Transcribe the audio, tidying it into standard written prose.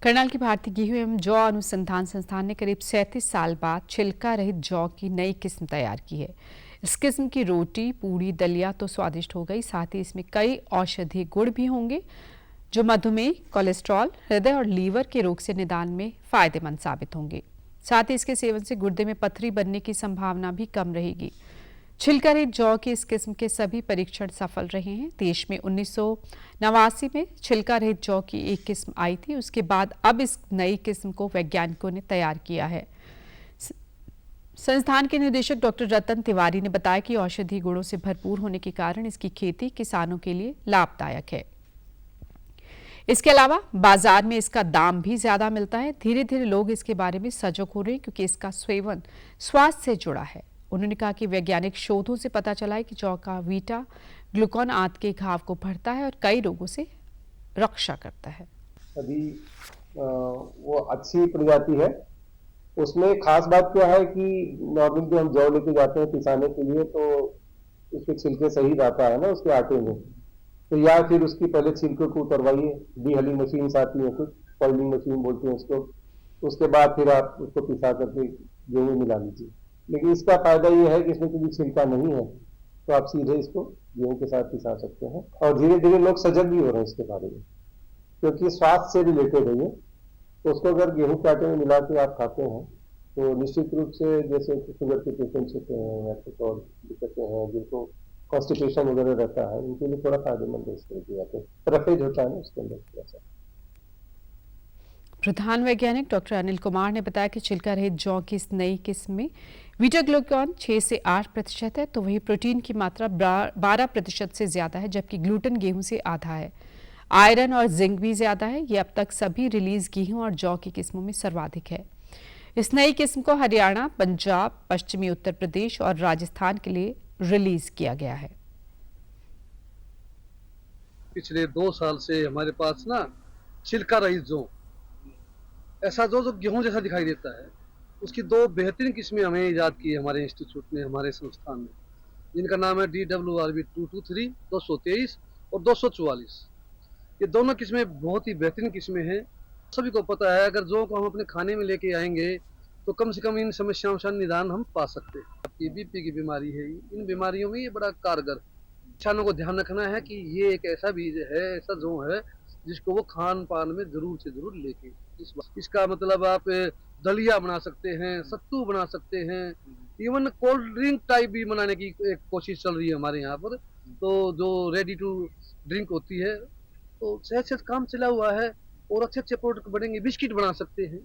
करनाल के भारतीय गेहूं एवं जौ अनुसंधान संस्थान ने करीब 37 साल बाद छिलका रहित जौ की नई किस्म तैयार की है। इस किस्म की रोटी, पूड़ी, दलिया तो स्वादिष्ट हो गई, साथ ही इसमें कई औषधीय गुण भी होंगे जो मधुमेह, कोलेस्ट्रॉल, हृदय और लीवर के रोग से निदान में फायदेमंद साबित होंगे। साथ ही इसके सेवन से गुर्दे में पथरी बनने की संभावना भी कम रहेगी। छिलका रहित जौ की इस किस्म के सभी परीक्षण सफल रहे हैं। देश में 1989 में छिलका रहित जौ की एक किस्म आई थी, उसके बाद अब इस नई किस्म को वैज्ञानिकों ने तैयार किया है। संस्थान के निदेशक डॉक्टर रतन तिवारी ने बताया कि औषधीय गुणों से भरपूर होने के कारण इसकी खेती किसानों के लिए लाभदायक है। इसके अलावा बाजार में इसका दाम भी ज्यादा मिलता है। धीरे धीरे लोग इसके बारे में सजग हो रहे हैं क्योंकि इसका सेवन स्वास्थ्य से जुड़ा है। उन्होंने कहा कि वैज्ञानिक शोधों से पता चला है कि जौ का वीटा ग्लूकोन आंत के घाव को भरता है और कई रोगों से रक्षा करता है। अभी वो अच्छी प्रजाति है। उसमें खास बात क्या है कि नॉर्मली जो हम जौ लेके जाते हैं पिसाने के लिए, तो उसके छिलके सही रहता है ना उसके आटे में, तो या फिर उसकी पहले छिलके को उतरवाइए, डीहली मशीन आती है, कुछ पॉलिंग मशीन बोलते हैं उसको, उसके बाद फिर आप उसको पिसा करके गेहूं में मिला लीजिए। लेकिन इसका फायदा ये है कि इसमें कोई छिलका नहीं है, तो आप सीधे इसको गेहूं के साथ पिसा सकते हैं। और धीरे धीरे लोग सजग भी हो रहे हैं इसके बारे में, क्योंकि स्वास्थ्य से रिलेटेड है ये। तो उसको अगर गेहूं के आटे में मिला के आप खाते हैं तो निश्चित रूप से, जैसे शुगर के पेशेंट्स होते हैं या कुछ और दिक्कतें हैं जिनको कॉन्स्टिपेशन वगैरह रहता है, उनके लिए थोड़ा फायदेमंद है इस तरह की बातें। रफेज होता है ना उसके अंदर थोड़ा सा। प्रधान वैज्ञानिक डॉक्टर अनिल कुमार ने बताया कि छिलका रहित जौ की इस नई किस्म में बीटा ग्लूकोन 6 से 8% है, तो वही प्रोटीन की मात्रा 12% से ज्यादा है, जबकि ग्लूटेन गेहूं से आधा है। आयरन और जिंक भी ज्यादा है। ये अब तक सभी रिलीज गेहूं और जौ की किस्मों में सर्वाधिक है। इस नई किस्म को हरियाणा, पंजाब, पश्चिमी उत्तर प्रदेश और राजस्थान के लिए रिलीज किया गया है। पिछले 2 साल से हमारे पास ना छिलका रहित जौ, ऐसा जो गेहूं जैसा दिखाई देता है, उसकी 2 बेहतरीन किस्में हमें ईजाद की है हमारे इंस्टीट्यूट में, हमारे संस्थान में, जिनका नाम है DWRB 223, 223 और 244। ये दोनों किस्में बहुत ही बेहतरीन किस्में हैं। सभी को पता है अगर जौ को हम अपने खाने में लेके आएंगे तो कम से कम इन समस्याओं से निदान हम पा सकते हैं। ये बीपी की बीमारी है, इन बीमारियों में ये बड़ा कारगर। किसानों को ध्यान रखना है कि ये एक ऐसा बीज है, ऐसा जौ है जिसको वो खान पान में जरूर से जरूर लेके, इसका मतलब आप दलिया बना सकते हैं, सत्तू बना सकते हैं, इवन कोल्ड ड्रिंक टाइप भी बनाने की एक कोशिश चल रही है हमारे यहाँ पर। तो जो रेडी टू ड्रिंक होती है, तो सहज काम चला हुआ है और अच्छे अच्छे प्रोडक्ट बनेंगे। बिस्किट बना सकते हैं।